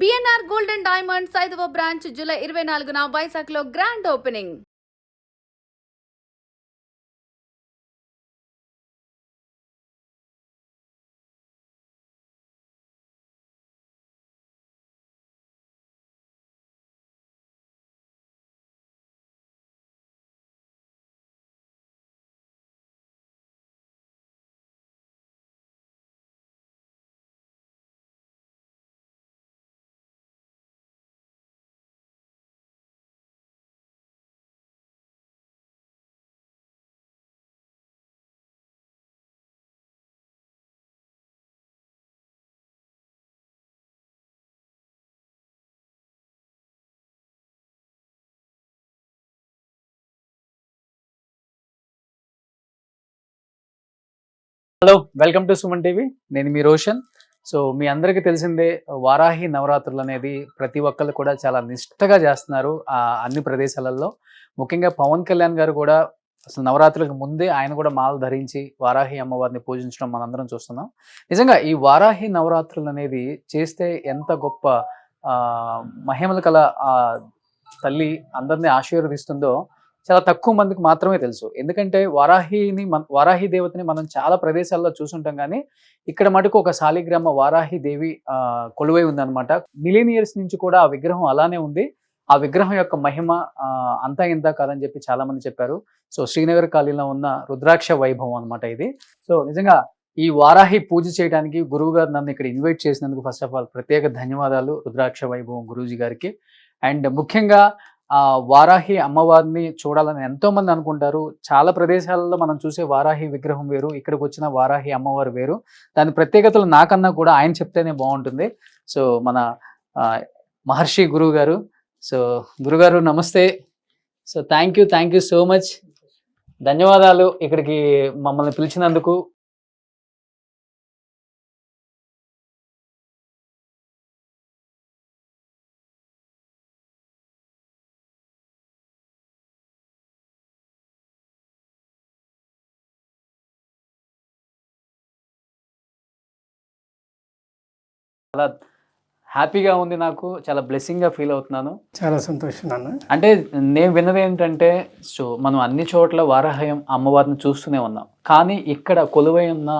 BNR gold and diamonds 5వ branch July 24న వైజాగ్లో grand opening. Hello, welcome to Suman TV. నేను మీ Roshan. So మీ అందరికీ తెలిసిందే, వారాహి నవరాత్రులు అనేది ప్రతి ఒక్కళ్ళు కూడా చాలా నిష్టగా చేస్తున్నారు అన్ని ప్రదేశాలలో. ముఖ్యంగా పవన్ కళ్యాణ్ గారు కూడా అసలు నవరాత్రులకు ముందే ఆయన కూడా మాల ధరించి వారాహి అమ్మవారిని పూజించడం మనందరం చూస్తున్నాం. నిజంగా ఈ వారాహి నవరాత్రులు అనేది చేస్తే ఎంత గొప్ప మహిమలు కల తల్లి అందరినీ ఆశీర్వదిస్తుందో చాలా తక్కువ మందికి మాత్రమే తెలుసు. ఎందుకంటే వారాహి దేవతని మనం చాలా ప్రదేశాల్లో చూసుంటాం, కానీ ఇక్కడ మటుకు ఒక శాలిగ్రామ వారాహి దేవి కొలువై ఉందన్నమాట. మిలీనియర్స్ నుంచి కూడా ఆ విగ్రహం అలానే ఉంది. ఆ విగ్రహం యొక్క మహిమ అంతా ఇంత కాదని చెప్పి చాలా మంది చెప్పారు. సో శ్రీనగర్ కాలనీలో ఉన్న రుద్రాక్ష వైభవం అనమాట ఇది. సో నిజంగా ఈ వారాహి పూజ చేయడానికి గురువు గారు నన్ను ఇక్కడ ఇన్వైట్ చేసినందుకు ఫస్ట్ ఆఫ్ ఆల్ ప్రత్యేక ధన్యవాదాలు గురుద్రాక్ష వైభవం గురూజీ గారికి. అండ్ ముఖ్యంగా వారాహి అమ్మవారిని చూడాలని ఎంతో మంది అనుకుంటారు. చాలా ప్రదేశాలలో మనం చూసే వారాహి విగ్రహం వేరు, ఇక్కడికి వచ్చిన వారాహి అమ్మవారు వేరు. దాని ప్రత్యేకతలు నాకన్నా కూడా ఆయన చెప్తేనే బాగుంటుంది. సో మన మహర్షి గురువు గారు. సో గురుగారు నమస్తే. So thank you so much. ధన్యవాదాలు ఇక్కడికి మమ్మల్ని పిలిచినందుకు. చాలా హ్యాపీగా ఉంది, నాకు చాలా బ్లెస్సింగ్గా ఫీల్ అవుతున్నాను. చాలా సంతోషం అన్న. అంటే నేను విన్నది ఏంటంటే, సో మనం అన్ని చోట్ల వారాహి అమ్మవారిని చూస్తూనే ఉన్నాం, కానీ ఇక్కడ కొలువై ఉన్న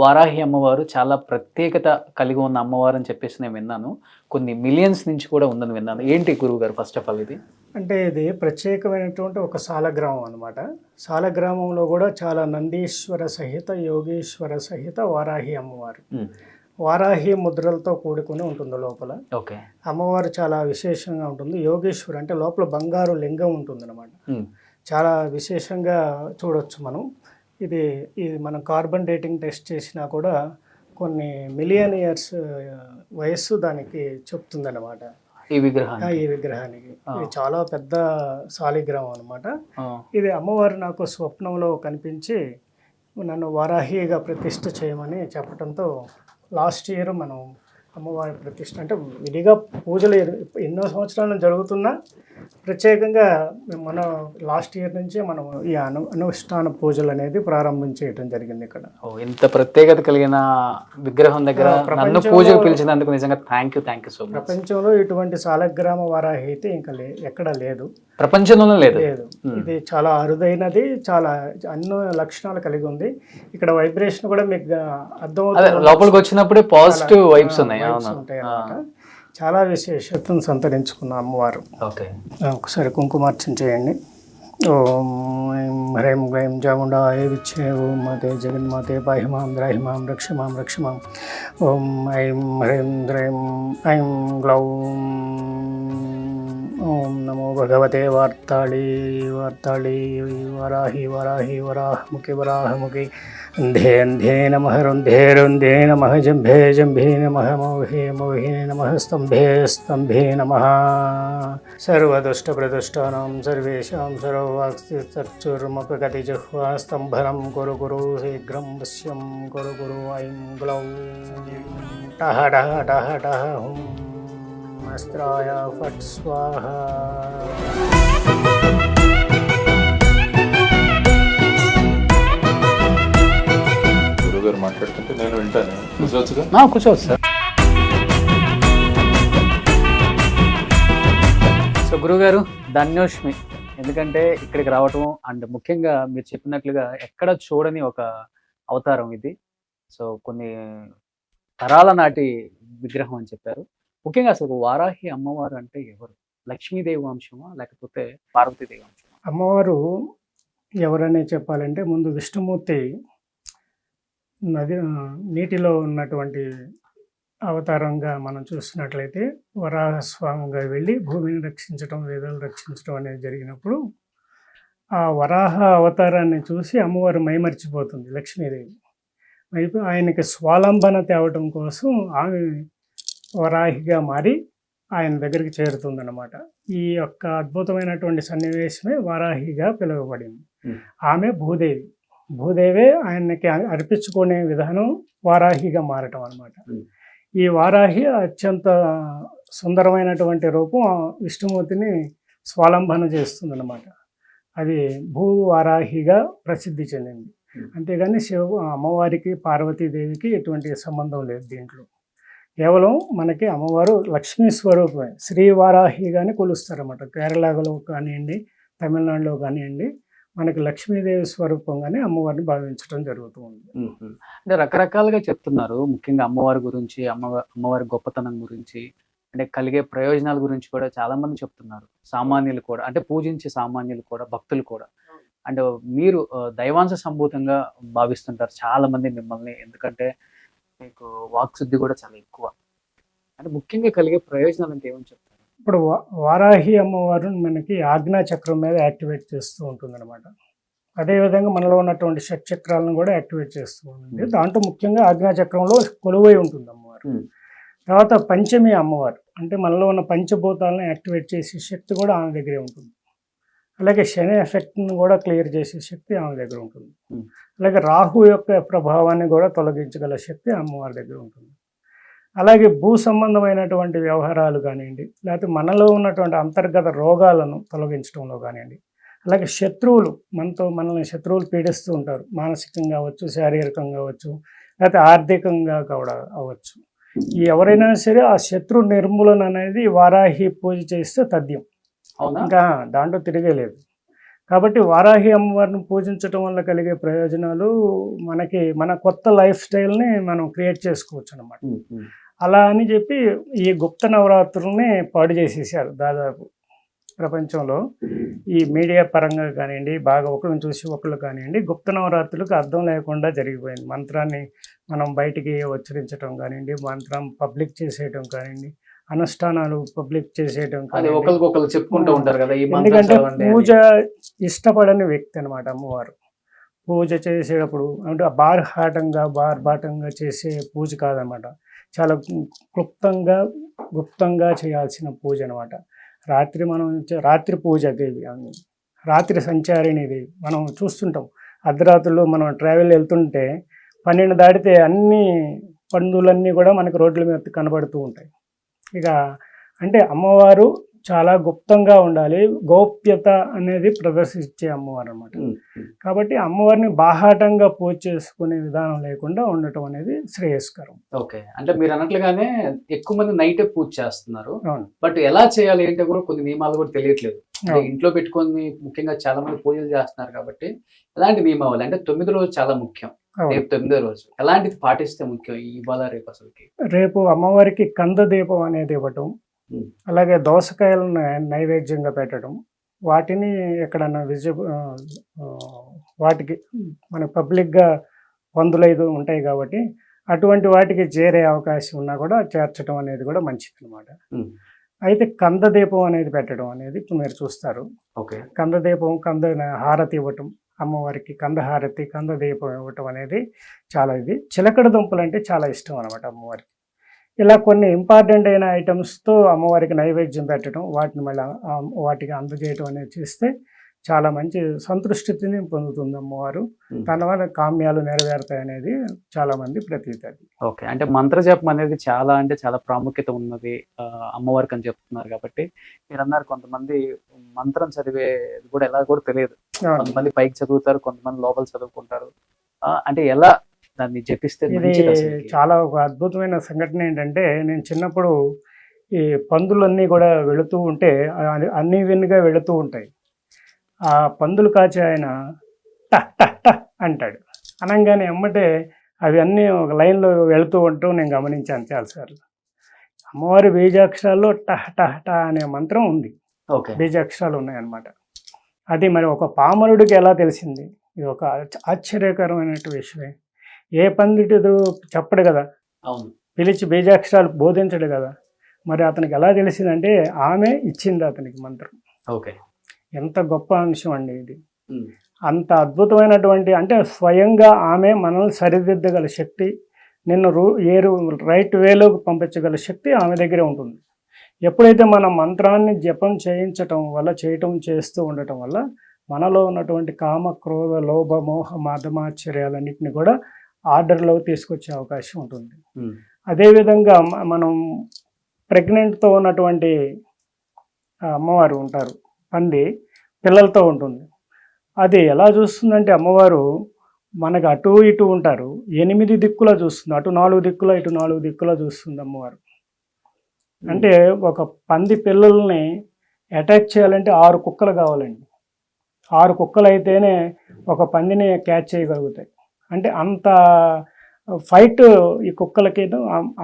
వారాహి అమ్మవారు చాలా ప్రత్యేకత కలిగి ఉన్న అమ్మవారు అని చెప్పేసి నేను విన్నాను. కొన్ని మిలియన్స్ నుంచి కూడా ఉందని విన్నాను. ఏంటి గురువు గారు ఫస్ట్ ఆఫ్ ఆల్ ఇది? అంటే ఇది ప్రత్యేకమైనటువంటి ఒక సాలగ్రామం అనమాట. సాలగ్రామంలో కూడా చాలా నందీశ్వర సహిత, యోగేశ్వర సహిత వారాహి అమ్మవారు. వారాహి ముద్రలతో కూడుకుని ఉంటుంది లోపల. ఓకే. అమ్మవారు చాలా విశేషంగా ఉంటుంది. యోగేశ్వరి అంటే లోపల బంగారు లింగం ఉంటుంది అనమాట. చాలా విశేషంగా చూడొచ్చు మనం. ఇది మనం కార్బన్ డేటింగ్ టెస్ట్ చేసినా కూడా కొన్ని మిలియన్ ఇయర్స్ వయస్సు దానికి చెప్తుంది అనమాట. ఈ విగ్రహానికి ఇది చాలా పెద్ద శాలిగ్రామం అనమాట. ఇది అమ్మవారు నాకు స్వప్నంలో కనిపించి నన్ను వారాహిగా ప్రతిష్ఠ చేయమని చెప్పడంతో లాస్ట్ ఇయర్ మనం అమ్మవారి ప్రతిష్ఠ అంటే విడిగా పూజలు ఎన్నో సంవత్సరాలు జరుగుతున్నా ప్రత్యేకంగా మన లాస్ట్ ఇయర్ నుంచి మనం ఈ అనుష్ఠాన పూజలు అనేది ప్రారంభించేయటం జరిగింది ఇక్కడ. ఇంత ప్రత్యేకత కలిగిన విగ్రహం దగ్గర నన్ను పూజకు పిలిచినందుకు నిజంగా థ్యాంక్ యూ సో మచ్. ప్రపంచంలో ఇటువంటి సాలగ్రామ వారాహి అయితే ఇంకా ఎక్కడ లేదు, ప్రపంచంలోనే లేదు. ఇది చాలా అరుదైనది, చాలా అన్నో లక్షణాలు కలిగి ఉంది. ఇక్కడ వైబ్రేషన్ కూడా మీకు అర్థమవుతుంది. లోపలికి వచ్చినప్పుడే పాజిటివ్ వైబ్స్ ఉంటాయి అన్నమాట. చాలా విశేషతను సంతరించుకున్న అమ్మవారు. ఒకసారి కుంకుమార్చన చేయండి. ఓం హ్రైం హ్రైం చాముండాయ విచ్చే ఓం మాతే జగన్మాతే పాహిమాం ద్రాహిమాం రక్షమాం రక్షమాం. ఓం ఐం హ్రైం ద్రైం ఐం గ్లౌం. ఓం నమో భగవతే వార్తాళి వరాహి వరాహముఖి వరాహముఖి. అంధే అంధే నమః రుంధే రుంధే నమః జంభే నమః మౌహే నమః స్తంభే నమః. సర్వదుష్టప్రదుష్టానాం సర్వేషాం సర్వవాక్స్థిర్చర్మపి గతి జిహ్వా స్తంభనం కురు శీఘ్రం వశ్యం కురు. ఐం గ్లౌం టహ టహ టహ టహ హుం అస్త్రాయ ఫట్ స్వాహ. గురుగారు మాట్లాడుతుంటే నేను వింటాను. కూర్చోవచ్చుగా? కూర్చోవచ్చు సార్. గురుగారు ధన్యోష్మి, ఎందుకంటే ఇక్కడికి రావటం అండ్ ముఖ్యంగా మీరు చెప్పినట్లుగా ఎక్కడ చూడని ఒక అవతారం ఇది. సో కొన్ని తరాల నాటి విగ్రహం అని చెప్పారు. ముఖ్యంగా అసలు వారాహి అమ్మవారు అంటే ఎవరు? లక్ష్మీదేవి వంశమా లేకపోతే పార్వతీదేవి వంశమా? అమ్మవారు ఎవరనే చెప్పాలంటే ముందు విష్ణుమూర్తి నీటిలో ఉన్నటువంటి అవతారంగా మనం చూసినట్లయితే వరాహస్వామిగా వెళ్ళి భూమిని రక్షించడం, వేదాలు రక్షించడం అనేది జరిగినప్పుడు ఆ వరాహ అవతారాన్ని చూసి అమ్మవారు మైమరిచిపోతుంది లక్ష్మీదేవి. అయితే ఆయనకి స్వాలంబన తేవటం కోసం ఆమె వరాహిగా మారి ఆయన దగ్గరికి చేరుతుందన్నమాట. ఈ యొక్క అద్భుతమైనటువంటి సన్నివేశమే వారాహిగా పిలువబడింది. ఆమె భూదేవి. భూదేవే ఆయనకి అర్పించుకునే విధానం వారాహిగా మారటం అన్నమాట. ఈ వారాహి అత్యంత సుందరమైనటువంటి రూపం విష్ణుమూర్తిని స్వాలంబన చేస్తుందన్నమాట. అది భూ వారాహిగా ప్రసిద్ధి చెందింది. అంతేగాని అమ్మవారికి పార్వతీదేవికి ఎటువంటి సంబంధం లేదు దీంట్లో. కేవలం మనకి అమ్మవారు లక్ష్మీ స్వరూపమే. శ్రీ వారాహిగానే కొలుస్తారన్నమాట. కేరళలో కానివ్వండి, తమిళనాడులో కానివ్వండి, మనకి లక్ష్మీదేవి స్వరూపంగానే అమ్మవారిని భావించడం జరుగుతుంది. అంటే రకరకాలుగా చెప్తున్నారు, ముఖ్యంగా అమ్మవారి గురించి, అమ్మవారి గొప్పతనం గురించి, అంటే కలిగే ప్రయోజనాల గురించి కూడా చాలా మంది చెప్తున్నారు. సామాన్యులు కూడా, అంటే పూజించే సామాన్యులు కూడా, భక్తులు కూడా. అంటే మీరు దైవాంశ సంభూతంగా భావిస్తుంటారు చాలా మంది మిమ్మల్ని, ఎందుకంటే మీకు వాక్శుద్ధి కూడా చాలా ఎక్కువ. అంటే ముఖ్యంగా కలిగే ప్రయోజనాలు అంటే ఏమని చెప్తారు? ఇప్పుడు వారాహి అమ్మవారు మనకి ఆజ్ఞా చక్రం మీద యాక్టివేట్ చేస్తూ ఉంటుంది అనమాట. అదేవిధంగా మనలో ఉన్నటువంటి షట్చక్రాలను కూడా యాక్టివేట్ చేస్తూ ఉంటుంది. దాంట్లో ముఖ్యంగా ఆజ్ఞా చక్రంలో కొలువై ఉంటుంది అమ్మవారు. తర్వాత పంచమి అమ్మవారు, అంటే మనలో ఉన్న పంచభూతాలను యాక్టివేట్ చేసే శక్తి కూడా ఆమె దగ్గరే ఉంటుంది. అలాగే శని ఎఫెక్ట్ని కూడా క్లియర్ చేసే శక్తి ఆమె దగ్గర ఉంటుంది. అలాగే రాహు యొక్క ప్రభావాన్ని కూడా తొలగించగల శక్తి అమ్మవారి దగ్గర ఉంటుంది. అలాగే భూ సంబంధమైనటువంటి వ్యవహారాలు కానివ్వండి, లేకపోతే మనలో ఉన్నటువంటి అంతర్గత రోగాలను తొలగించడంలో కానివ్వండి, అలాగే శత్రువులు, మనల్ని శత్రువులు పీడిస్తూ ఉంటారు, మానసికంగా అవ్వచ్చు, శారీరకంగా అవ్వచ్చు, లేకపోతే ఆర్థికంగా కూడా అవ్వచ్చు. ఎవరైనా సరే ఆ శత్రు నిర్మూలన అనేది వారాహి పూజ చేస్తే తథ్యం. ఇంకా దాంట్లో తిరిగేలేదు. కాబట్టి వారాహి అమ్మవారిని పూజించడం వల్ల కలిగే ప్రయోజనాలు మన కొత్త లైఫ్ స్టైల్ని మనం క్రియేట్ చేసుకోవచ్చు అన్నమాట. అలా అని చెప్పి ఈ గుప్త నవరాత్రుల్ని పాడు చేసేసారు దాదాపు ప్రపంచంలో. ఈ మీడియా పరంగా కానివ్వండి, బాగా ఒకరిని చూసి ఒకళ్ళు కానివ్వండి, గుప్త నవరాత్రులకు అర్థం లేకుండా జరిగిపోయింది. మంత్రాన్ని మనం బయటికి ఉచ్చరించడం కానివ్వండి, మంత్రం పబ్లిక్ చేసేయటం కానివ్వండి, అనుష్ఠానాలు పబ్లిక్ చేసేయటం ఒకరికొకరు చెప్పుకుంటూ ఉంటారు కదా. ఎందుకంటే పూజ ఇష్టపడని వ్యక్తి అనమాట అమ్మవారు. పూజ చేసేటప్పుడు అంటే బార్బాటంగా చేసే పూజ కాదనమాట. చాలా గుప్తంగా చేయాల్సిన పూజ అనమాట. రాత్రి పూజ దేవి, రాత్రి సంచారిణి దేవి. మనం చూస్తుంటాం అర్ధరాత్రులు మనం ట్రావెల్ వెళ్తుంటే 12 దాటితే అన్ని పండులన్నీ కూడా మనకు రోడ్ల మీద కనబడుతూ ఉంటాయి. ఇక అంటే అమ్మవారు చాలా గుప్తంగా ఉండాలి, గోప్యత అనేది ప్రదర్శించే అమ్మవారు అనమాట. కాబట్టి అమ్మవారిని బాహాటంగా పూజ చేసుకునే విధానం లేకుండా ఉండటం అనేది శ్రేయస్కరం. ఓకే, అంటే మీరు అన్నట్లుగానే ఎక్కువ మంది నైటే పూజ చేస్తున్నారు, బట్ ఎలా చేయాలి ఏంటో కూడా కొన్ని నియమాలు కూడా తెలియట్లేదు. ఇంట్లో పెట్టుకొని ముఖ్యంగా చాలా మంది పూజలు చేస్తున్నారు కాబట్టి ఎలాంటి నియమాలు అంటే 9వ రోజు చాలా ముఖ్యం. రేపు 9వ రోజు ఎలాంటిది పాటిస్తే ముఖ్యం ఇవాళ రేపు? అసలుకి రేపు అమ్మవారికి కంద దీపం అనేది ఇవ్వటం, అలాగే దోసకాయలను నైవేద్యంగా పెట్టడం, వాటిని ఎక్కడన్నా వాటికి మన పబ్లిక్గా పందులైదు ఉంటాయి కాబట్టి అటువంటి వాటికి చేరే అవకాశం ఉన్నా కూడా చేర్చడం అనేది కూడా మంచిది అనమాట. అయితే కంద దీపం అనేది పెట్టడం అనేది ఇప్పుడు మీరు చూస్తారు. కంద దీపం, కంద హారతి ఇవ్వటం, అమ్మవారికి కంద హారతి, కంద దీపం ఇవ్వటం అనేది చాలా చిలకడ దుంపలు అంటే చాలా ఇష్టం అనమాట అమ్మవారికి. ఇలా కొన్ని ఇంపార్టెంట్ అయిన ఐటమ్స్తో అమ్మవారికి నైవేద్యం పెట్టడం, వాటిని మళ్ళీ వాటికి అందజేయటం అనేది చేస్తే చాలా మంచి సంతృష్టిని పొందుతుంది అమ్మవారు. దాని వల్ల కామ్యాలు నెరవేరుతాయి అనేది చాలా మంది ప్రతీతి. ఓకే, అంటే మంత్రజపం అనేది చాలా ప్రాముఖ్యత ఉన్నది అమ్మవారికి అని చెప్తున్నారు కాబట్టి మీరు అన్నారు కొంతమంది మంత్రం చదివే కూడా ఎలా కూడా తెలియదు. కొంతమంది పైకి చదువుతారు, కొంతమంది లోపల చదువుకుంటారు. అంటే ఎలా దాన్ని జపిస్తే? ఇది చాలా ఒక అద్భుతమైన సంఘటన ఏంటంటే, నేను చిన్నప్పుడు ఈ పందులన్నీ కూడా వెళుతూ ఉంటే అన్ని విన్గా వెళుతూ ఉంటాయి. ఆ పందులు కాచే ఆయన టహ్ టహ్ టహ్ అంటాడు. అనగానే ఎమ్మటే అవి అన్నీ ఒక లైన్లో వెళుతూ ఉండటం నేను గమనించాను చాలాసార్లు. అమ్మవారి బీజాక్షరాల్లో టహ్ టహ్ టహ్ అనే మంత్రం ఉంది, ఓకే. బీజాక్షరాలు ఉన్నాయన్నమాట. అది మరి ఒక పామరుడికి ఎలా తెలిసింది? ఇది ఒక ఆశ్చర్యకరమైన విషయమే. ఏ పండితుడు చెప్పడు కదా, అవును. పిలిచి బీజాక్షరాలు బోధించడు కదా. మరి అతనికి ఎలా తెలిసిందంటే ఆమె ఇచ్చింది అతనికి మంత్రం. ఓకే. ఎంత గొప్ప అంశం అండి ఇది. అంత అద్భుతమైనటువంటి, అంటే స్వయంగా ఆమె మనల్ని సరిదిద్దగల శక్తి, నిన్ను రైట్ వేలోకి పంపించగల శక్తి ఆమె దగ్గరే ఉంటుంది. ఎప్పుడైతే మన మంత్రాన్ని జపం చేస్తూ ఉండటం వల్ల మనలో ఉన్నటువంటి కామ, క్రోధ, లోభ, మోహ, మదమాశ్చర్యాలన్నింటినీ కూడా ఆర్డర్లో తీసుకొచ్చే అవకాశం ఉంటుంది. అదేవిధంగా మనం ప్రెగ్నెంట్తో ఉన్నటువంటి అమ్మవారు ఉంటారు, పంది పిల్లలతో ఉంటుంది. అది ఎలా చూస్తుందంటే అమ్మవారు మనకు అటు ఇటు ఉంటారు, 8 దిక్కులా చూస్తుంది. అటు 4 దిక్కులా, ఇటు 4 దిక్కులా చూస్తుంది అమ్మవారు. అంటే ఒక పంది పిల్లల్ని అటాక్ చేయాలంటే 6 కుక్కలు కావాలండి. 6 కుక్కలు అయితేనే ఒక పందిని క్యాచ్ చేయగలుగుతాయి. అంటే అంత ఫైట్ ఈ కుక్కలకి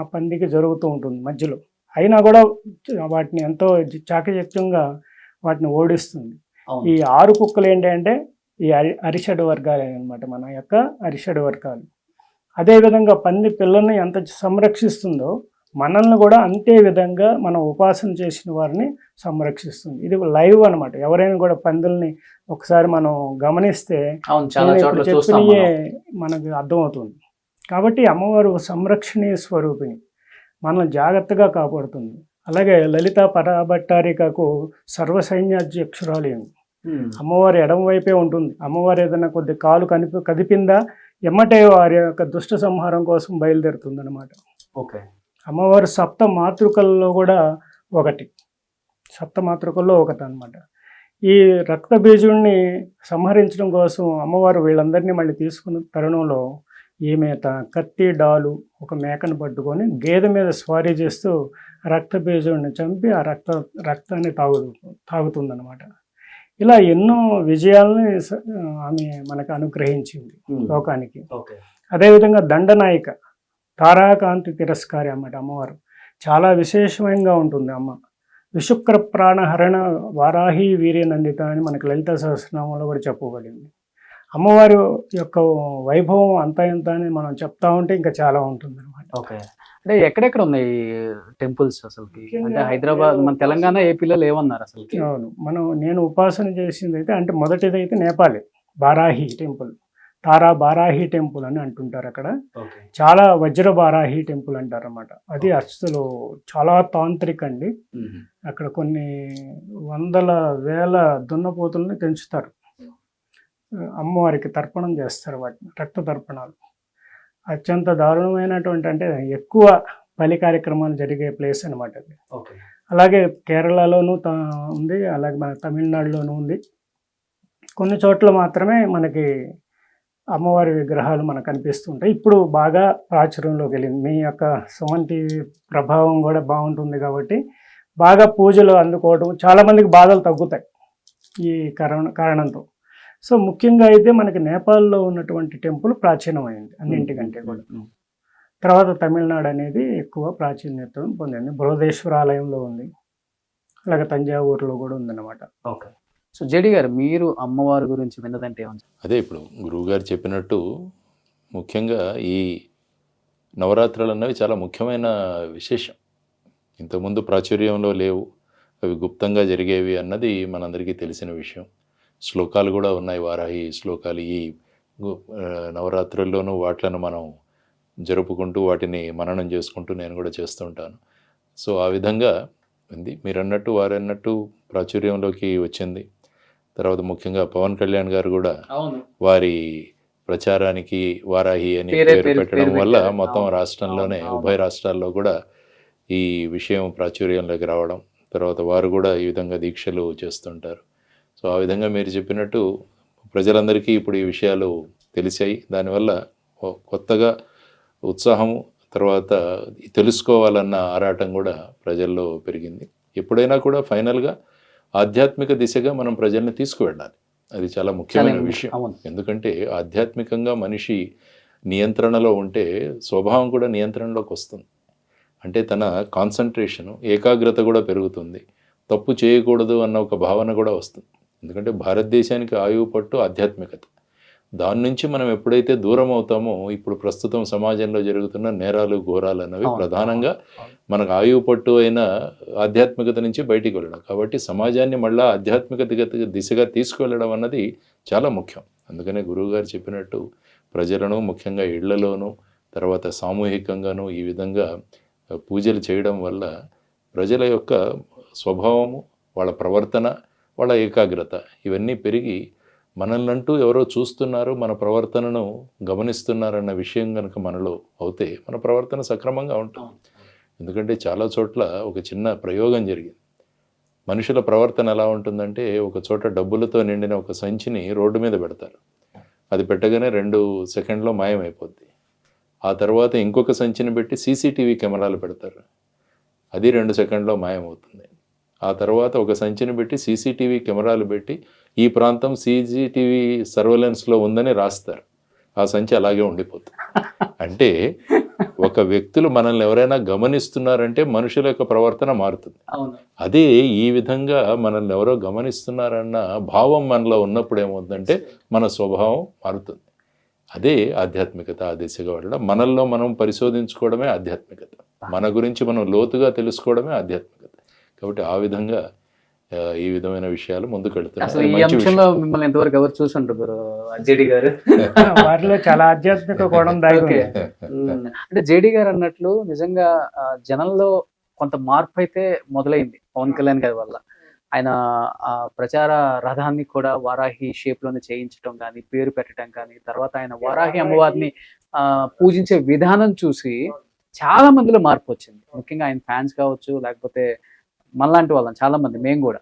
ఆ పందికి జరుగుతూ ఉంటుంది మధ్యలో. అయినా కూడా వాటిని ఎంతో చాకచక్యంగా వాటిని ఓడిస్తుంది. ఈ 6 కుక్కలు ఏంటంటే ఈ అరిషడ్ వర్గాలు అనమాట, మన యొక్క అరిషడ్ వర్గాలు. అదేవిధంగా పంది పిల్లల్ని ఎంత సంరక్షిస్తుందో మనల్ని కూడా అంతే విధంగా మనం ఉపాసన చేసిన వారిని సంరక్షిస్తుంది. ఇది లైవ్ అనమాట. ఎవరైనా కూడా పందుల్ని ఒకసారి మనం గమనిస్తే చెప్పినయే మనకు అర్థమవుతుంది. కాబట్టి అమ్మవారు సంరక్షణీయ స్వరూపిణి, మనల్ని జాగ్రత్తగా కాపాడుతుంది. అలాగే లలిత పరాభట్టారికకు సర్వసైన్యాధ్యక్షురాలు ఏమి, అమ్మవారి ఎడమ వైపే ఉంటుంది. అమ్మవారు ఏదైనా కొద్ది కాలు కదిపిందా ఎమ్మటే వారి యొక్క దుష్ట సంహారం కోసం బయలుదేరుతుంది అనమాట. ఓకే. అమ్మవారు సప్త మాతృకల్లో కూడా ఒకటి, సప్త మాతృకల్లో ఒకటి అనమాట. ఈ రక్త బీజుడిని సంహరించడం కోసం అమ్మవారు వీళ్ళందరినీ మళ్ళీ తీసుకున్న తరుణంలో ఈమె కత్తి, డాలు, ఒక మేకను పట్టుకొని గేదె మీద స్వారీ చేస్తూ రక్త బీజుడిని చంపి ఆ రక్తాన్ని తాగుతుందన్నమాట. ఇలా ఎన్నో విజయాలని ఆమె మనకు అనుగ్రహించింది లోకానికి. అదేవిధంగా దండనాయిక, తారాకాంతి తిరస్కారి అన్నమాట అమ్మవారు. చాలా విశేషంగా ఉంటుంది అమ్మ. విశుక్ర ప్రాణహరణ వారాహి వీర్యనందిత అని మనకు లలిత సహస్రనామంలో కూడా చెప్పబడింది. అమ్మవారి యొక్క వైభవం అంతా ఇంత అని మనం చెప్తా ఉంటే ఇంకా చాలా ఉంటుంది అనమాట. ఓకే. అంటే ఎక్కడెక్కడ ఉన్నాయి టెంపుల్స్ అసలుకి? అంటే హైదరాబాద్, మన తెలంగాణ, ఏపీలో ఏమన్నారు అసలు? అవును, నేను ఉపాసన చేసింది అయితే, అంటే మొదటిదైతే నేపాలే బారాహి టెంపుల్, తారా బారాహి టెంపుల్ అని అంటుంటారు అక్కడ. చాలా వజ్ర బారాహి టెంపుల్ అంటారు అన్నమాట. అది అసలు చాలా తాంత్రిక అండి. అక్కడ కొన్ని వందల వేల దున్నపోతుల్ని పెంచుతారు, అమ్మవారికి తర్పణం చేస్తారు, వాటిని రక్త తర్పణాలు. అత్యంత దారుణమైనటువంటి, అంటే ఎక్కువ బలి కార్యక్రమాలు జరిగే ప్లేస్ అనమాట అది. అలాగే కేరళలోనూ ఉంది, అలాగే మన తమిళనాడులోనూ ఉంది. కొన్ని చోట్ల మాత్రమే మనకి అమ్మవారి విగ్రహాలు మనకు కనిపిస్తుంటాయి. ఇప్పుడు బాగా ప్రాచుర్యంలోకి వెళ్ళింది. మీ యొక్క సుమన్ టీవీ ప్రభావం కూడా బాగుంటుంది కాబట్టి బాగా పూజలు అందుకోవడం, చాలామందికి బాధలు తగ్గుతాయి ఈ కారణంతో. సో ముఖ్యంగా అయితే మనకి నేపాల్లో ఉన్నటువంటి టెంపుల్ ప్రాచీనమైంది అన్నింటికంటే కూడా. తర్వాత తమిళనాడు అనేది ఎక్కువ ప్రాచీన్యతను పొందింది. బృహదేశ్వర ఆలయంలో ఉంది, అలాగే తంజావూరులో కూడా ఉందన్నమాట. ఓకే. సో జేడి గారు, మీరు అమ్మవారి గురించి విన్నదంటే ఏమన్నా? అదే ఇప్పుడు గురువు గారు చెప్పినట్టు ముఖ్యంగా ఈ నవరాత్రులు అన్నవి చాలా ముఖ్యమైన విశేషం. ఇంతకుముందు ప్రాచుర్యంలో లేవు, అవి గుప్తంగా జరిగేవి అన్నది మనందరికీ తెలిసిన విషయం. శ్లోకాలు కూడా ఉన్నాయి, వారాహి శ్లోకాలు. ఈ నవరాత్రుల్లోనూ వాటిలను మనం జరుపుకుంటూ వాటిని మననం చేసుకుంటూ నేను కూడా చేస్తూ ఉంటాను. సో ఆ విధంగా ఉంది. మీరు అన్నట్టు వారు అన్నట్టు ప్రాచుర్యంలోకి వచ్చింది. తర్వాత ముఖ్యంగా పవన్ కళ్యాణ్ గారు కూడా వారి ప్రచారానికి వారాహి అని పేరు పెట్టడం వల్ల మొత్తం రాష్ట్రంలోనే, ఉభయ రాష్ట్రాల్లో కూడా ఈ విషయం ప్రాచుర్యంలోకి రావడం, తర్వాత వారు కూడా ఈ విధంగా దీక్షలు చేస్తుంటారు. సో ఆ విధంగా మీరు చెప్పినట్టు ప్రజలందరికీ ఇప్పుడు ఈ విషయాలు తెలిసాయి. దానివల్ల కొత్తగా ఉత్సాహము, తర్వాత తెలుసుకోవాలన్న ఆరాటం కూడా ప్రజల్లో పెరిగింది. ఎప్పుడైనా కూడా ఫైనల్గా ఆధ్యాత్మిక దిశగా మనం ప్రజల్ని తీసుకువెళ్ళాలి. అది చాలా ముఖ్యమైన విషయం. ఎందుకంటే ఆధ్యాత్మికంగా మనిషి నియంత్రణలో ఉంటే స్వభావం కూడా నియంత్రణలోకి వస్తుంది. అంటే తన కాన్సన్ట్రేషను, ఏకాగ్రత కూడా పెరుగుతుంది. తప్పు చేయకూడదు అన్న ఒక భావన కూడా వస్తుంది. ఎందుకంటే భారతదేశానికి ఆయువు పట్టు ఆధ్యాత్మికత. దాని నుంచి మనం ఎప్పుడైతే దూరం అవుతామో, ఇప్పుడు ప్రస్తుతం సమాజంలో జరుగుతున్న నేరాలు, ఘోరాలు అన్నవి ప్రధానంగా మనకు ఆయువు పట్టు అయిన ఆధ్యాత్మికత నుంచి బయటికి వెళ్ళడం. కాబట్టి సమాజాన్ని మళ్ళీ ఆధ్యాత్మిక దిశగా తీసుకువెళ్ళడం అన్నది చాలా ముఖ్యం. అందుకనే గురువుగారు చెప్పినట్టు ప్రజలను ముఖ్యంగా ఇళ్లలోనూ తర్వాత సామూహికంగానూ ఈ విధంగా పూజలు చేయడం వల్ల ప్రజల యొక్క స్వభావము, వాళ్ళ ప్రవర్తన, వాళ్ళ ఏకాగ్రత ఇవన్నీ పెరిగి మనల్నంటూ ఎవరో చూస్తున్నారు, మన ప్రవర్తనను గమనిస్తున్నారన్న విషయం కనుక మనలో అవుతే మన ప్రవర్తన సక్రమంగా ఉంటుంది. ఎందుకంటే చాలా చోట్ల ఒక చిన్న ప్రయోగం జరిగింది. మనుషుల ప్రవర్తన ఎలా ఉంటుందంటే, ఒక చోట డబ్బులతో నిండిన ఒక సంచిని రోడ్డు మీద పెడతారు. అది పెట్టగానే 2 సెకండ్లో మాయమైపోద్ది. ఆ తర్వాత ఇంకొక సంచిని పెట్టి సీసీటీవీ కెమెరాలు పెడతారు. అది 2 సెకండ్లో మాయమవుతుంది. ఆ తర్వాత ఒక సంచిని పెట్టి సీసీటీవీ కెమెరాలు పెట్టి ఈ ప్రాంతం సీసీటీవీ సర్వేలెన్స్లో ఉందని రాస్తారు. ఆ సంచి అలాగే ఉండిపోతుంది. అంటే ఒక వ్యక్తులు మనల్ని ఎవరైనా గమనిస్తున్నారంటే మనుషుల యొక్క ప్రవర్తన మారుతుంది. అదే ఈ విధంగా మనల్ని ఎవరో గమనిస్తున్నారన్న భావం మనలో ఉన్నప్పుడు ఏమవుతుందంటే మన స్వభావం మారుతుంది. అదే ఆధ్యాత్మికత. ఆ దిశగా వెళ్ళడం, మనల్లో మనం పరిశోధించుకోవడమే ఆధ్యాత్మికత. మన గురించి మనం లోతుగా తెలుసుకోవడమే ఆధ్యాత్మికత. కాబట్టి ఆ విధంగా ఈ విధమైన విషయాలు ముందుకు వెళ్తున్నాయి. మిమ్మల్ని ఎంతవరకు ఎవరు చూసుంటారు జేడి గారు? వారిలో చాలా ఆధ్యాత్మిక కోణం దాగి. అంటే జేడి గారు అన్నట్లు నిజంగా జనంలో కొంత మార్పు అయితే మొదలైంది పవన్ కళ్యాణ్ గారి వల్ల. ఆయన ప్రచార రథాన్ని కూడా వారాహి షేప్ లోనే చేయించడం కానీ, పేరు పెట్టడం కానీ, తర్వాత ఆయన వారాహి అమ్మవారిని పూజించే విధానం చూసి చాలా మందిలో మార్పు వచ్చింది. ముఖ్యంగా ఆయన ఫ్యాన్స్ కావచ్చు, లేకపోతే మనలాంటి వాళ్ళని చాలా మంది, మేము కూడా.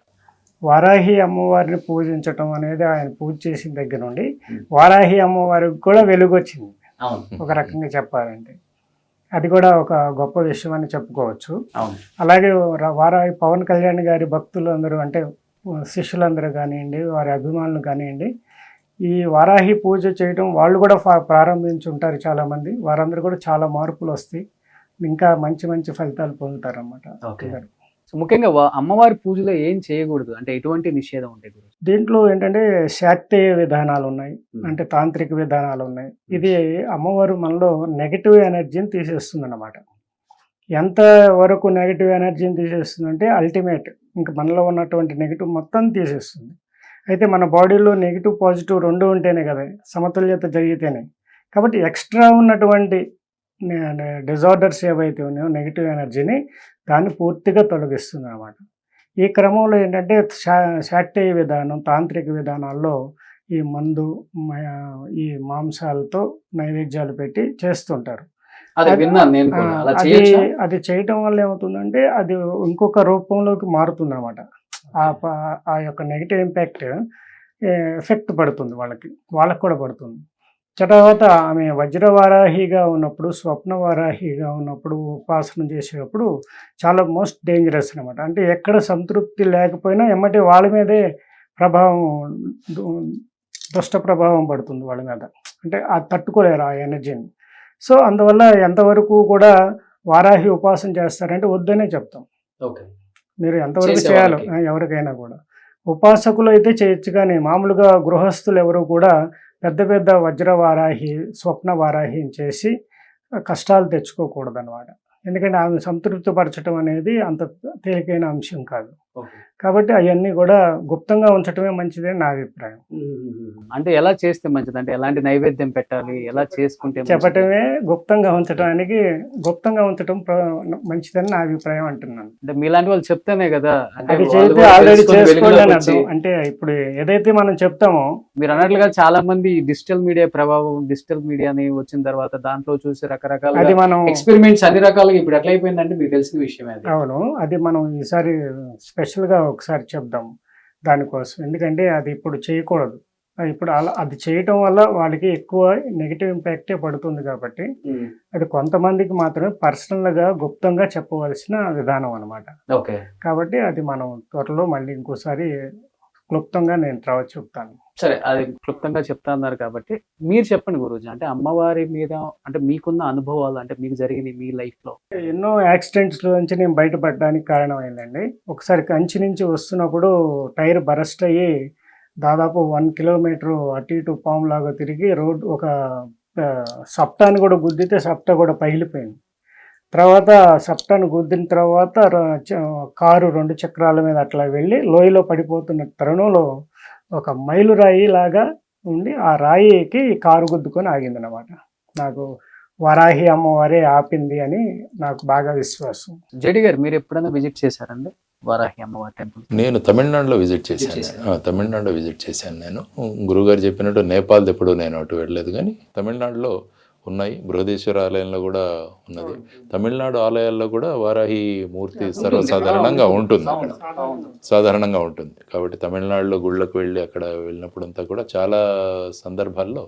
వారాహి అమ్మవారిని పూజించటం అనేది ఆయన పూజ చేసిన దగ్గర నుండి వారాహి అమ్మవారికి కూడా వెలుగు వచ్చింది ఒక రకంగా చెప్పాలంటే. అది కూడా ఒక గొప్ప విషయం అని చెప్పుకోవచ్చు. అలాగే వారాహి పవన్ కళ్యాణ్ గారి భక్తులందరూ, అంటే శిష్యులందరూ కానివ్వండి, వారి అభిమానులు కానివ్వండి, ఈ వారాహి పూజ చేయడం వాళ్ళు కూడా ప్రారంభించుంటారు చాలామంది. వారందరూ కూడా చాలా మార్పులు వస్తాయి, ఇంకా మంచి మంచి ఫలితాలు పొందుతారు అన్నమాట. ముఖ్యంగా అమ్మవారి పూజలో ఏం చేయకూడదు, అంటే ఎటువంటి నిషేధం ఉంటాయి? దీంట్లో ఏంటంటే శాక్తేయ విధానాలు ఉన్నాయి, అంటే తాంత్రిక విధానాలు ఉన్నాయి. ఇది అమ్మవారు మనలో నెగిటివ్ ఎనర్జీని తీసేస్తుంది అన్నమాట. ఎంత వరకు నెగిటివ్ ఎనర్జీని తీసేస్తుంది అంటే అల్టిమేట్ ఇంకా మనలో ఉన్నటువంటి నెగిటివ్ మొత్తం తీసేస్తుంది. అయితే మన బాడీలో నెగిటివ్ పాజిటివ్ 2 ఉంటేనే కదా సమతుల్యత జరిగితేనే. కాబట్టి ఎక్స్ట్రా ఉన్నటువంటి డిజార్డర్స్ ఏవైతే ఉన్నాయో నెగిటివ్ ఎనర్జీని దాన్ని పూర్తిగా తొలగిస్తుంది అన్నమాట. ఈ క్రమంలో ఏంటంటే శాక్తేయ విధానం, తాంత్రిక విధానాల్లో ఈ మందు, ఈ మాంసాలతో నైవేద్యాలు పెట్టి చేస్తుంటారు. అది చేయటం వల్ల ఏమవుతుందంటే అది ఇంకొక రూపంలోకి మారుతుంది అన్నమాట. ఆ యొక్క నెగిటివ్ ఇంపాక్ట్ ఎఫెక్ట్ పడుతుంది వాళ్ళకి కూడా పడుతుంది. తర్వాత ఆమె వజ్రవారాహిగా ఉన్నప్పుడు, స్వప్న వారాహిగా ఉన్నప్పుడు, ఉపాసన చేసేటప్పుడు చాలా మోస్ట్ డేంజరస్ అనమాట. అంటే ఎక్కడ సంతృప్తి లేకపోయినా ఎమ్మటి వాళ్ళ మీదే దుష్ట ప్రభావం పడుతుంది వాళ్ళ మీద. అంటే అది తట్టుకోలేరు ఆ ఎనర్జీని. సో అందువల్ల ఎంతవరకు కూడా వారాహి ఉపాసన చేస్తారంటే వద్దనే చెప్తాం. మీరు ఎంతవరకు చేయాలో ఎవరికైనా కూడా. ఉపాసకులు అయితే చేయొచ్చు, కానీ మామూలుగా గృహస్థులు ఎవరు కూడా పెద్ద పెద్ద వజ్రవారాహి, స్వప్న వారాహిని చేసి కష్టాలు తెచ్చుకోకూడదు అన్నమాట. ఎందుకంటే ఆమె సంతృప్తిపరచడం అనేది అంత తేలికైన అంశం కాదు. కాబట్టి అవన్నీ కూడా గుప్తంగా ఉంచడమే మంచిదని నా అభిప్రాయం. అంటే ఎలా చేస్తే మంచిది, అంటే ఎలాంటి నైవేద్యం పెట్టాలి, ఎలా చేసుకుంటే చెప్పటమే గుప్తంగా ఉంచడం మంచిదని నా అభిప్రాయం అంటున్నాను. అంటే మీలాంటి వాళ్ళు చెప్తేనే కదా, అది చేస్తే ఆల్రెడీ చేసుకోవాలని అర్థం. అంటే ఇప్పుడు ఏదైతే మనం చెప్తామో, మీరు అన్నట్లుగా చాలా మంది డిజిటల్ మీడియా ప్రభావం, డిజిటల్ మీడియాని వచ్చిన తర్వాత దాంట్లో చూసి రకరకాల అది మనం ఎక్స్పెరిమెంట్స్ అన్ని రకాలుగా ఇప్పుడు ఎట్లా అయిపోయిందంటే మీకు తెలిసిన విషయమే. అవును, అది మనం ఈసారి స్పెషల్గా ఒకసారి చెప్దాం దానికోసం. ఎందుకంటే అది ఇప్పుడు చేయకూడదు. ఇప్పుడు అలా అది చేయటం వల్ల వాళ్ళకి ఎక్కువ నెగిటివ్ ఇంపాక్టే పడుతుంది కాబట్టి అది కొంతమందికి మాత్రమే పర్సనల్గా గుప్తంగా చెప్పవలసిన విధానం అన్నమాట. ఓకే. కాబట్టి అది మనం త్వరలో మళ్ళీ ఇంకోసారి క్లుప్తంగా నేను చెప్తాను. సరే, అది క్లుప్తంగా చెప్తా అన్నారు కాబట్టి మీరు చెప్పండి గురూజీ. అంటే అమ్మవారి మీద అంటే మీకున్న అనుభవాలు, అంటే మీకు జరిగిన మీ లైఫ్ లో ఎన్నో యాక్సిడెంట్స్ నుంచి నేను బయటపడడానికి కారణం అయిందండి. ఒకసారి కంచి నుంచి వస్తున్నప్పుడు టైర్ బరస్ట్ అయ్యి దాదాపు 1 కిలోమీటర్ అటు ఇటు పాములాగా తిరిగి రోడ్ ఒక సప్టాన్ని కూడా గుద్దితే సప్టా కూడా పగిలిపోయింది. తర్వాత సప్టాను గుద్దిన తర్వాత కారు 2 చక్రాల మీద అట్లా వెళ్ళి లోయలో పడిపోతున్న తరుణంలో ఒక మైలురాయి లాగా ఉండి ఆ రాయికి కారు గుద్దుకొని ఆగిందనమాట. నాకు వరాహి అమ్మవారే ఆపింది అని నాకు బాగా విశ్వాసం. జేడి గారు, మీరు ఎప్పుడైనా విజిట్ చేశారండి వారాహి అమ్మవారి టెంపుల్? నేను తమిళనాడులో విజిట్ చేశాను. తమిళనాడులో విజిట్ చేశాను నేను. గురుగారు చెప్పినట్టు నేపాల్ ఎప్పుడు నేను అటు వెళ్ళలేదు, కానీ తమిళనాడులో ఉన్నాయి. బృహదేశ్వర ఆలయంలో కూడా ఉన్నది. తమిళనాడు ఆలయాల్లో కూడా వారాహి మూర్తి సర్వసాధారణంగా ఉంటుంది, అక్కడ సాధారణంగా ఉంటుంది. కాబట్టి తమిళనాడులో గుళ్ళకు వెళ్ళి అక్కడ వెళ్ళినప్పుడంతా కూడా చాలా సందర్భాల్లో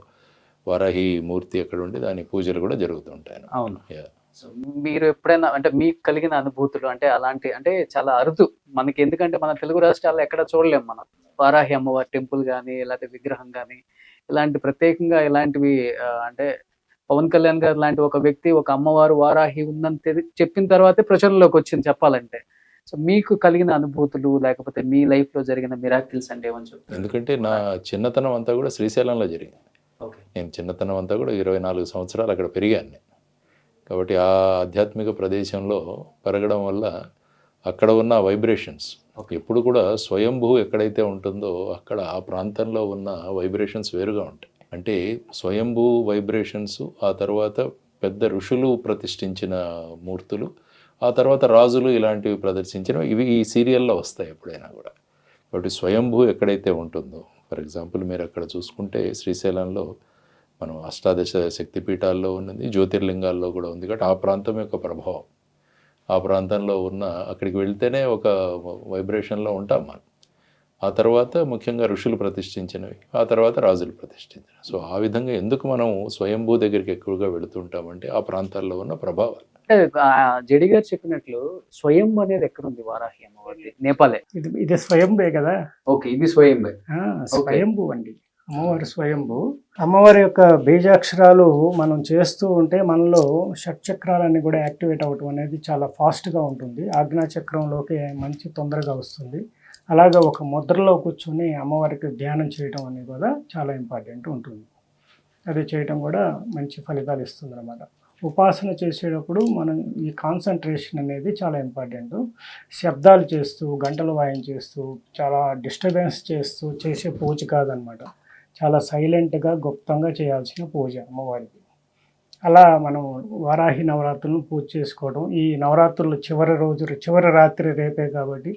వారాహి మూర్తి అక్కడ ఉండి దాని పూజలు కూడా జరుగుతుంటాయి. అవును. మీరు ఎప్పుడైనా అంటే మీకు కలిగిన అనుభూతులు అంటే అలాంటి అంటే చాలా అరుదు మనకి, ఎందుకంటే మన తెలుగు రాష్ట్రాల్లో ఎక్కడ చూడలేము మనం వారాహి అమ్మవారి టెంపుల్ కానీ లేకపోతే విగ్రహం కానీ ఇలాంటి ప్రత్యేకంగా ఇలాంటివి. అంటే పవన్ కళ్యాణ్ గారు లాంటి ఒక వ్యక్తి ఒక అమ్మవారు వారాహి ఉందని చెప్పిన తర్వాతే ప్రచారంలోకి వచ్చింది చెప్పాలంటే. సో మీకు కలిగిన అనుభూతులు లేకపోతే మీ లైఫ్ లో జరిగిన మిరాకిల్స్ అంటే ఏమని చెప్తారు? ఎందుకంటే నా చిన్నతనం అంతా కూడా శ్రీశైలంలో జరిగింది. నేను చిన్నతనం అంతా కూడా 24 సంవత్సరాలు అక్కడ పెరిగాను. కాబట్టి ఆ ఆధ్యాత్మిక ప్రదేశంలో పెరగడం వల్ల అక్కడ ఉన్న వైబ్రేషన్స్ ఎప్పుడు కూడా స్వయంభూ ఎక్కడైతే ఉంటుందో అక్కడ ఆ ప్రాంతంలో ఉన్న వైబ్రేషన్స్ వేరుగా ఉంటాయి. అంటే స్వయంభూ వైబ్రేషన్స్, ఆ తర్వాత పెద్ద ఋషులు ప్రతిష్ఠించిన మూర్తులు, ఆ తర్వాత రాజులు ఇలాంటివి ప్రదర్శించినవి, ఇవి ఈ సీరియల్లో వస్తాయి ఎప్పుడైనా కూడా. కాబట్టి స్వయంభూ ఎక్కడైతే ఉంటుందో, ఫర్ ఎగ్జాంపుల్ మీరు అక్కడ చూసుకుంటే శ్రీశైలంలో మనం అష్టాదశ శక్తిపీఠాల్లో ఉన్నది, జ్యోతిర్లింగాల్లో కూడా ఉంది. కాబట్టి ఆ ప్రాంతం యొక్క ప్రభావం, ఆ ప్రాంతంలో ఉన్న అక్కడికి వెళ్తేనే ఒక వైబ్రేషన్లో ఉంటాం మనం. ఆ తర్వాత ముఖ్యంగా ఋషులు ప్రతిష్ఠించినవి, ఆ తర్వాత రాజులు ప్రతిష్ఠించినవి. సో ఆ విధంగా ఎందుకు మనం స్వయంభూ దగ్గరికి ఎక్కువగా వెళుతుంటామంటే ఆ ప్రాంతాల్లో ఉన్న ప్రభావాలు. జేడి గారు చెప్పినట్లు స్వయం అనేది ఎక్కడ ఉంది వారాహి అమ్మవారి? నేపాలే. ఇది స్వయంభే కదా. ఓకే, ఇది స్వయంభే. స్వయంభూ అండి, అమ్మవారి స్వయంభూ. అమ్మవారి యొక్క బీజాక్షరాలు మనం చేస్తూ ఉంటే మనలో షట్చక్రాలన్నీ కూడా యాక్టివేట్ అవ్వటం అనేది చాలా ఫాస్ట్గా ఉంటుంది. ఆజ్ఞాచక్రంలోకి మంచి తొందరగా వస్తుంది. అలాగే ఒక ముద్రలో కూర్చొని అమ్మవారికి ధ్యానం చేయటం అనేది కూడా చాలా ఇంపార్టెంట్ ఉంటుంది. అది చేయటం కూడా మంచి ఫలితాలు ఇస్తుంది అన్నమాట. ఉపాసన చేసేటప్పుడు మనం ఈ కాన్సన్ట్రేషన్ అనేది చాలా ఇంపార్టెంట్. శబ్దాలు చేస్తూ గంటలు వాయించేస్తూ చాలా డిస్టర్బెన్స్ చేస్తూ చేసే పూజ కాదనమాట. చాలా సైలెంట్గా గుప్తంగా చేయాల్సిన పూజ అమ్మవారికి. అలా మనం వారాహి నవరాత్రులను పూజ చేసుకోవడం. ఈ నవరాత్రులు చివరి రాత్రి రేపే కాబట్టి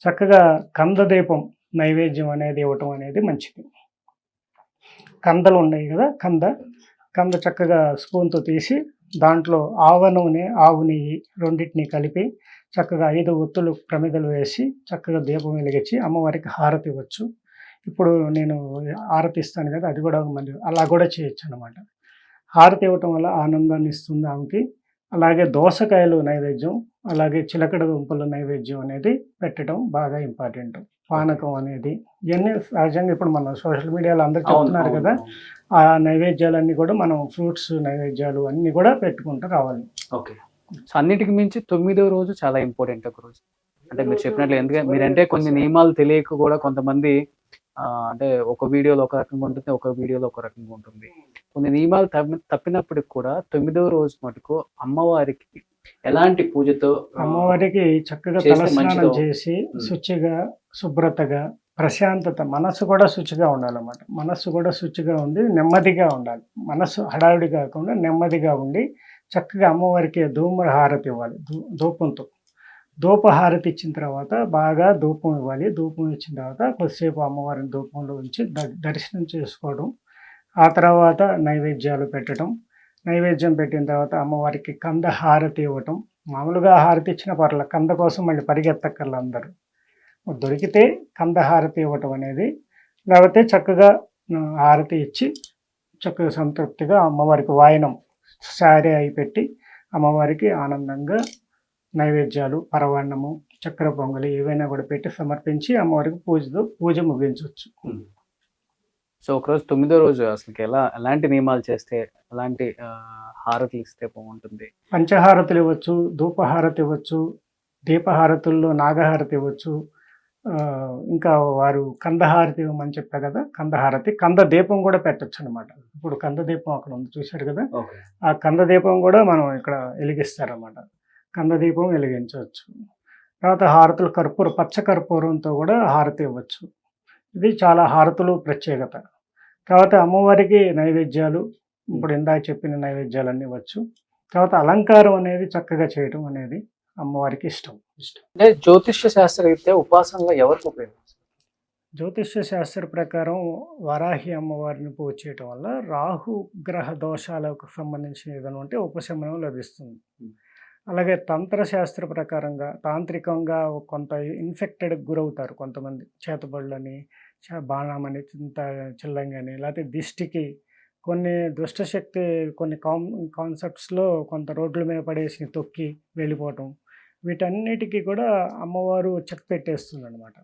చక్కగా కందదీపం నైవేద్యం అనేది ఇవ్వటం అనేది మంచిది. కందలు ఉన్నాయి కదా, కంద చక్కగా స్పూన్తో తీసి దాంట్లో ఆవ నూనె, ఆవు నెయ్యి రెండింటిని కలిపి చక్కగా 5 ఒత్తులు ప్రమిదలు వేసి చక్కగా దీపం వెలిగించి అమ్మవారికి హారతి ఇవ్వచ్చు. ఇప్పుడు నేను హారతి ఇస్తాను కదా, అది కూడా మళ్ళీ అలా కూడా చేయొచ్చు అనమాట. హారతి ఇవ్వటం వల్ల ఆనందాన్ని ఇస్తుంది ఆమెకి. అలాగే దోసకాయలు నైవేద్యం, అలాగే చిలకడ దుంపల నైవేద్యం అనేది పెట్టడం బాగా ఇంపార్టెంట్. పానకం అనేది ఇవన్నీ సహజంగా ఇప్పుడు మనం సోషల్ మీడియాలో అందరూ చెప్తున్నారు కదా, ఆ నైవేద్యాలన్నీ కూడా మనం ఫ్రూట్స్ నైవేద్యాలు అన్నీ కూడా పెట్టుకుంటూ రావాలి. ఓకే. సో అన్నిటికి మించి 9వ రోజు చాలా ఇంపార్టెంట్ ఒక రోజు. అంటే మీరు చెప్పినట్లు, ఎందుకంటే మీరంటే కొన్ని నియమాలు తెలియక కూడా కొంతమంది అంటే ఒక వీడియోలో ఒక రకంగా ఉంటుంది, ఒక వీడియోలో ఒక రకంగా ఉంటుంది. కొన్ని నియమాలు తప్పినప్పటికి కూడా 9వ రోజు మటుకు అమ్మవారికి ఎలాంటి పూజతో అమ్మవారికి చక్కగా తలస్నానం చేసి శుచిగా, శుభ్రతగా, ప్రశాంతత, మనసు కూడా శుచిగా ఉండాలన్నమాట. మనస్సు కూడా శుచిగా ఉండి నెమ్మదిగా ఉండాలి. మనస్సు హడావిడి కాకుండా నెమ్మదిగా ఉండి చక్కగా అమ్మవారికి ధూమహారతి ఇవ్వాలి. ధూపంతో ధూపహారతి ఇచ్చిన తర్వాత బాగా ధూపం ఇవ్వాలి. ధూపం ఇచ్చిన తర్వాత కొద్దిసేపు అమ్మవారిని ధూపంలో ఉంచి దర్శనం చేసుకోవడం. ఆ తర్వాత నైవేద్యాలు పెట్టడం. నైవేద్యం పెట్టిన తర్వాత అమ్మవారికి కంద హారతి ఇవ్వటం. మామూలుగా హారతి ఇచ్చిన పర్ల, కంద కోసం మళ్ళీ పరిగెత్తక్కర్లు అందరూ. దొరికితే కంద హారతి ఇవ్వటం అనేది, లేకపోతే చక్కగా హారతి ఇచ్చి చక్కగా సంతృప్తిగా అమ్మవారికి వాయనం శారీ అయి పెట్టి అమ్మవారికి ఆనందంగా నైవేద్యాలు, పరవాన్నము, చక్కెర పొంగలి ఏవైనా కూడా పెట్టి సమర్పించి అమ్మవారికి పూజ ముగించవచ్చు. సో ఒకరోజు 9వ రోజు అసలు ఎలాంటి నియమాలు చేస్తే ఎలాంటి హారతులు ఇస్తే బాగుంటుంది? పంచహారతులు ఇవ్వచ్చు, ధూపహారతి ఇవ్వచ్చు, దీపహారతుల్లో నాగహారతి ఇవ్వచ్చు. ఇంకా వారు కందహారతి ఇవ్వమని చెప్పా కదా, కందహారతి, కంద దీపం కూడా పెట్టచ్చు అనమాట. ఇప్పుడు కంద దీపం అక్కడ ఉంది చూశారు కదా, ఆ కంద దీపం కూడా మనం ఇక్కడ వెలిగిస్తారన్నమాట. కంద దీపం వెలిగించవచ్చు. తర్వాత హారతులు పచ్చ కర్పూరంతో కూడా హారతి ఇవ్వచ్చు. ఇది చాలా హారతులు ప్రత్యేకత. తర్వాత అమ్మవారికి నైవేద్యాలు, ఇప్పుడు ఇందాక చెప్పిన నైవేద్యాలన్నీ ఇవ్వచ్చు. తర్వాత అలంకారం అనేది చక్కగా చేయటం అనేది అమ్మవారికి ఇష్టం. అంటే జ్యోతిష్య శాస్త్రరీత్యా ఉపాసనలో ఎవరికి ఉపయోగిస్తారు? జ్యోతిష్య శాస్త్ర ప్రకారం వారాహి అమ్మవారిని పూజ చేయటం వల్ల రాహు గ్రహ దోషాలకు సంబంధించిన ఏదైనా ఉంటే ఉపశమనం లభిస్తుంది. అలాగే తంత్రశాస్త్ర ప్రకారంగా తాంత్రికంగా కొంత ఇన్ఫెక్టెడ్కి గురవుతారు కొంతమంది. చేతబడులని, బాణమని, చిల్లంగని, లేకపోతే దిష్టికి, కొన్ని దుష్టశక్తి కొన్ని కాన్సెప్ట్స్లో కొంత రోడ్ల మీద పడేసి తొక్కి వెళ్ళిపోవటం, వీటన్నిటికీ కూడా అమ్మవారు చెక్ పెట్టేస్తుంది అనమాట.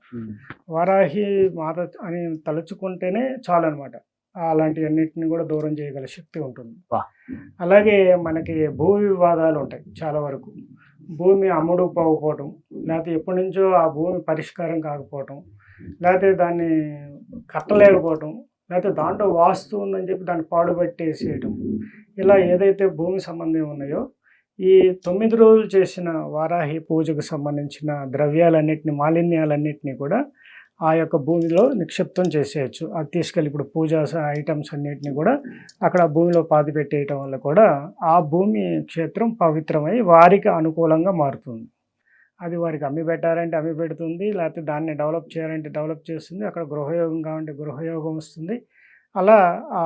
వారాహి మాత అని తలుచుకుంటేనే చాలు అనమాట. అలాంటివన్నిటిని కూడా దూరం చేయగల శక్తి ఉంటుంది. అలాగే మనకి భూ వివాదాలు ఉంటాయి చాలా వరకు. భూమి అమ్ముడు పోకపోవటం, లేకపోతే ఎప్పటి నుంచో ఆ భూమి పరిష్కారం కాకపోవటం, లేకపోతే దాన్ని కట్టలేకపోవటం, లేకపోతే దాంట్లో వాస్తు ఉందని చెప్పి దాన్ని పాడుబట్టేసేయటం, ఇలా ఏదైతే భూమి సంబంధం ఉన్నాయో ఈ 9 రోజులు చేసిన వారాహి పూజకు సంబంధించిన ద్రవ్యాలన్నింటినీ, మాలిన్యాలన్నింటినీ కూడా ఆ యొక్క భూమిలో నిక్షిప్తం చేసేయచ్చు. అది తీసుకెళ్ళి ఇప్పుడు పూజా ఐటమ్స్ అన్నిటిని కూడా అక్కడ భూమిలో పాతి పెట్టేయటం వల్ల కూడా ఆ భూమి క్షేత్రం పవిత్రమై వారికి అనుకూలంగా మారుతుంది. అది వారికి అమ్మి పెట్టారంటే అమ్మి పెడుతుంది, లేకపోతే దాన్ని డెవలప్ చేయాలంటే డెవలప్ చేస్తుంది, అక్కడ గృహయోగం కావాలంటే గృహయోగం వస్తుంది. అలా ఆ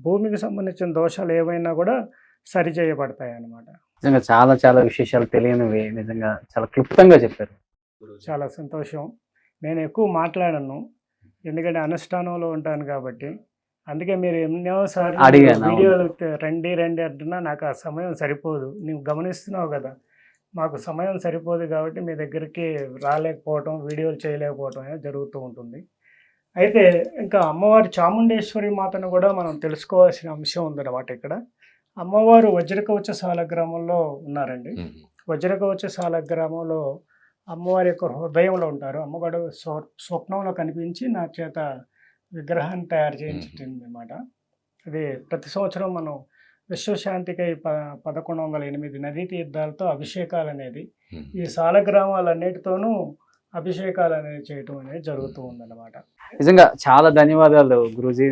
భూమికి సంబంధించిన దోషాలు ఏవైనా కూడా సరిచేయబడతాయి అన్నమాట. నిజంగా చాలా చాలా విశేషాలు తెలియనివి నిజంగా చాలా క్లుప్తంగా చెప్పారు. చాలా సంతోషం. నేను ఎక్కువ మాట్లాడను, ఎందుకంటే అనుష్ఠానంలో ఉంటాను కాబట్టి. అందుకే మీరు ఎన్నోసార్లు వీడియోలు రండి అంటున్నా నాకు ఆ సమయం సరిపోదు. నువ్వు గమనిస్తున్నావు కదా, మాకు సమయం సరిపోదు కాబట్టి మీ దగ్గరికి రాలేకపోవటం, వీడియోలు చేయలేకపోవటం అనేది జరుగుతూ ఉంటుంది. అయితే ఇంకా అమ్మవారి చాముండేశ్వరి మాతను కూడా మనం తెలుసుకోవాల్సిన అంశం ఉందన్నమాట. ఇక్కడ అమ్మవారు వజ్రకవచ సాలగ్రామంలో ఉన్నారండి. వజ్రకవచ సాలగ్రామంలో అమ్మవారి యొక్క హృదయంలో ఉంటారు. అమ్మవారు స్వప్నంలో కనిపించి నా చేత విగ్రహాన్ని తయారు చేయించింది అన్నమాట. అది ప్రతి సంవత్సరం మనం విశ్వశాంతికై 1108 నదీ తీర్థాలతో అభిషేకాలు అనేది, ఈ సాలగ్రామాలన్నిటితోనూ అభిషేకాలు అనేది చేయటం అనేది జరుగుతూ ఉందన్నమాట. నిజంగా చాలా ధన్యవాదాలు గురూజీ.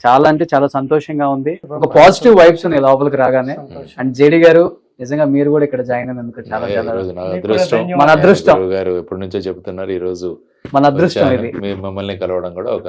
చాలా అంటే చాలా సంతోషంగా ఉంది. ఒక పాజిటివ్ వైబ్స్ ఉన్నాయి లోపలికి రాగానే. అండ్ జేడి గారు, నిజంగా మీరు కూడా ఇక్కడ జాయిన్ అయినందుకు చాలా చాలా మన అదృష్టం గారు. ఎప్పటి నుంచో చెప్తున్నారు, ఈ రోజు మన అదృష్టం. ఇది మమ్మల్ని కలవడం కూడా ఒక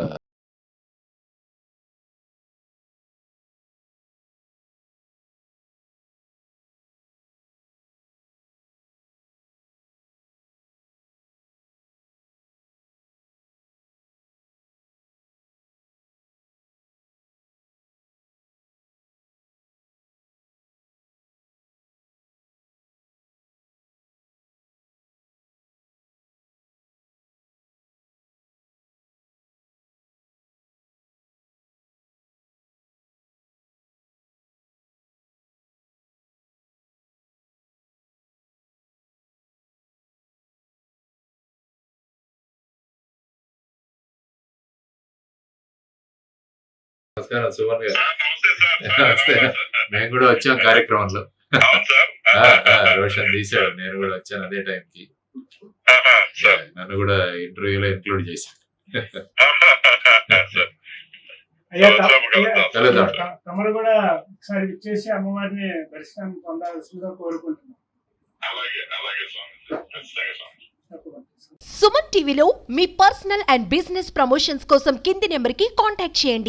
నమస్కారం సుమన్ గారు. మేము కూడా వచ్చాం కార్యక్రమంలో. రోషన్ తీసాడు, నేను కూడా వచ్చాను అదే టైంకి. నన్ను కూడా ఇంటర్వ్యూలో ఇంక్లూడ్ చేశాడు. తమరు కూడా ఒకసారి ఇచ్చేసి అమ్మవారిని దర్శనం పొందాల్సిందిగా కోరుకుంటున్నాం. సుమన్ టీవీలో మీ పర్సనల్ అండ్ బిజినెస్ ప్రమోషన్స్ కోసం కింది నెంబర్కి కాంటాక్ట్ చేయండి.